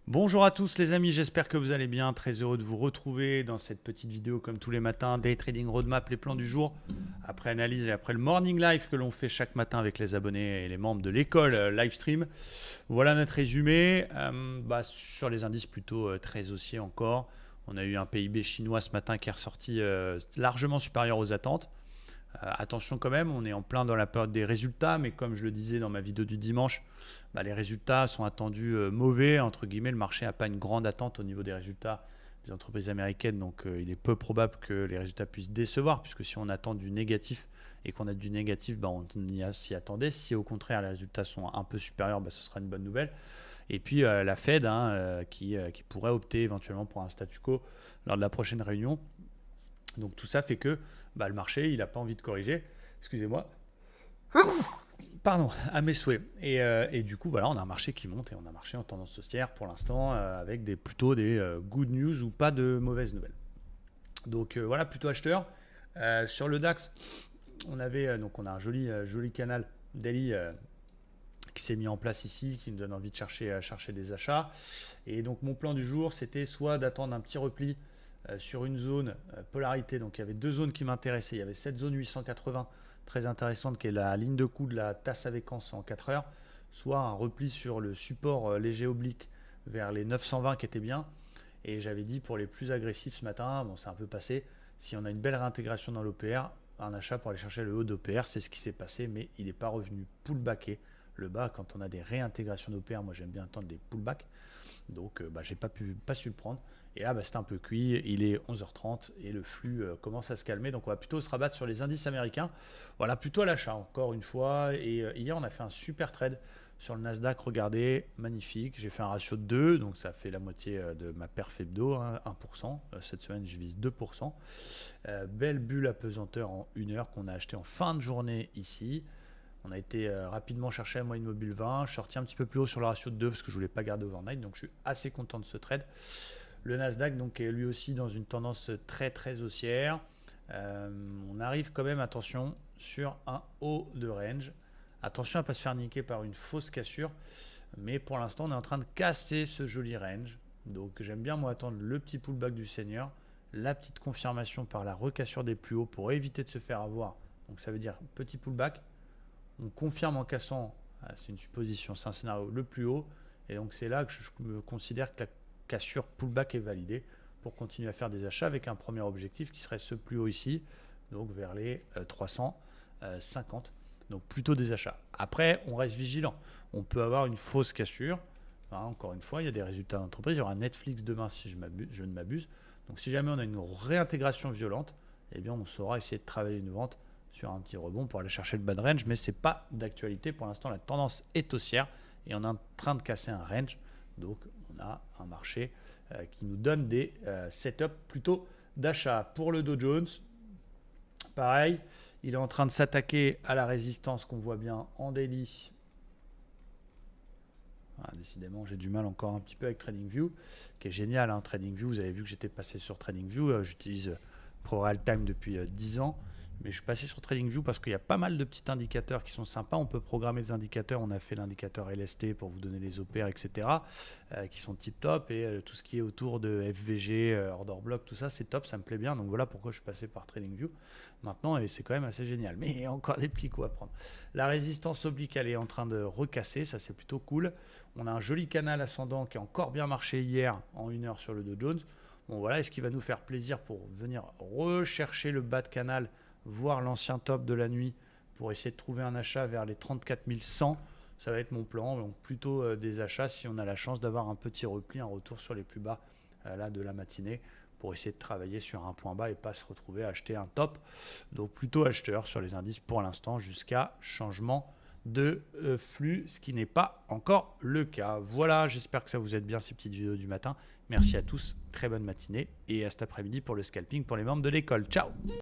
Bonjour à tous les amis, j'espère que vous allez bien. Très heureux de vous retrouver dans cette petite vidéo comme tous les matins. Day Trading Roadmap, les plans du jour. Après analyse et après le morning live que l'on fait chaque matin avec les abonnés et les membres de l'école Livestream. Voilà notre résumé. Sur les indices plutôt très haussiers encore. On a eu un PIB chinois ce matin qui est ressorti largement supérieur aux attentes. Attention quand même, on est en plein dans la période des résultats, mais comme je le disais dans ma vidéo du dimanche, les résultats sont attendus mauvais, entre guillemets, le marché n'a pas une grande attente au niveau des résultats des entreprises américaines, donc il est peu probable que les résultats puissent décevoir, puisque si on attend du négatif et qu'on a du négatif, on s'y attendait. Si au contraire les résultats sont un peu supérieurs, ce sera une bonne nouvelle. Et puis la Fed qui pourrait opter éventuellement pour un statu quo lors de la prochaine réunion. Donc tout ça fait que le marché, il n'a pas envie de corriger. Excusez-moi. Pardon, à mes souhaits. Et du coup, voilà, on a un marché qui monte et on a un marché en tendance haussière pour l'instant avec plutôt des good news ou pas de mauvaises nouvelles. Donc voilà, plutôt acheteur. Sur le DAX, on a un joli canal daily qui s'est mis en place ici, qui nous donne envie de chercher des achats. Et donc mon plan du jour, c'était soit d'attendre un petit repli sur une zone polarité. Donc il y avait deux zones qui m'intéressaient. Il y avait cette zone 880 très intéressante qui est la ligne de coup de la tasse à séquence en 4 heures, soit un repli sur le support léger oblique vers les 920 qui était bien. Et j'avais dit pour les plus agressifs ce matin, c'est un peu passé, si on a une belle réintégration dans l'OPR, un achat pour aller chercher le haut d'OPR, c'est ce qui s'est passé, mais il n'est pas revenu pullbacké. Le bas, quand on a des réintégrations d'OPR, moi j'aime bien attendre des pullbacks. Donc j'ai pas su le prendre. Et là, c'est un peu cuit. Il est 11h30 et le flux commence à se calmer. Donc on va plutôt se rabattre sur les indices américains. Voilà, plutôt à l'achat encore une fois. Et hier, on a fait un super trade sur le Nasdaq. Regardez, magnifique. J'ai fait un ratio de 2, donc ça fait la moitié de ma perf hebdo, 1%. Cette semaine, je vise 2%. Belle bulle à pesanteur en 1 heure qu'on a acheté en fin de journée ici. On a été rapidement chercher la moyenne mobile 20. Je suis sorti un petit peu plus haut sur le ratio de 2 parce que je ne voulais pas garder overnight. Donc je suis assez content de ce trade. Le Nasdaq donc, est lui aussi dans une tendance très très haussière. On arrive quand même, attention, sur un haut de range. Attention à ne pas se faire niquer par une fausse cassure. Mais pour l'instant, on est en train de casser ce joli range. Donc j'aime bien moi attendre le petit pullback du seigneur. La petite confirmation par la recassure des plus hauts pour éviter de se faire avoir. Donc ça veut dire petit pullback. On confirme en cassant, c'est une supposition, c'est un scénario le plus haut. Et donc c'est là que je considère que la cassure pullback est validée pour continuer à faire des achats avec un premier objectif qui serait ce plus haut ici, donc vers les 350. Donc plutôt des achats. Après, on reste vigilant. On peut avoir une fausse cassure. Encore une fois, il y a des résultats d'entreprise. Il y aura Netflix demain si je ne m'abuse. Donc si jamais on a une réintégration violente, on saura essayer de travailler une vente sur un petit rebond pour aller chercher le bad range, mais ce n'est pas d'actualité. Pour l'instant, la tendance est haussière et on est en train de casser un range. Donc, on a un marché qui nous donne des setups plutôt d'achat. Pour le Dow Jones, pareil, il est en train de s'attaquer à la résistance qu'on voit bien en daily. Décidément, j'ai du mal encore un petit peu avec TradingView, qui est génial. TradingView, vous avez vu que j'étais passé sur TradingView. J'utilise ProRealTime depuis 10 ans. Mais je suis passé sur TradingView parce qu'il y a pas mal de petits indicateurs qui sont sympas. On peut programmer les indicateurs. On a fait l'indicateur LST pour vous donner les OPR, etc. Qui sont tip top. Et tout ce qui est autour de FVG, order block, tout ça, c'est top. Ça me plaît bien. Donc voilà pourquoi je suis passé par TradingView maintenant. Et c'est quand même assez génial. Mais il y a encore des petits coups à prendre. La résistance oblique, elle est en train de recasser. Ça, c'est plutôt cool. On a un joli canal ascendant qui a encore bien marché hier en 1 heure sur le Dow Jones. Bon voilà, est-ce qu'il va nous faire plaisir pour venir rechercher le bas de canal, voir l'ancien top de la nuit pour essayer de trouver un achat vers les 34 100. Ça va être mon plan. Donc plutôt des achats si on a la chance d'avoir un petit repli, un retour sur les plus bas là de la matinée pour essayer de travailler sur un point bas et pas se retrouver à acheter un top. Donc plutôt acheteur sur les indices pour l'instant jusqu'à changement de flux, ce qui n'est pas encore le cas. Voilà, j'espère que ça vous aide bien ces petites vidéos du matin. Merci à tous, très bonne matinée et à cet après-midi pour le scalping pour les membres de l'école. Ciao!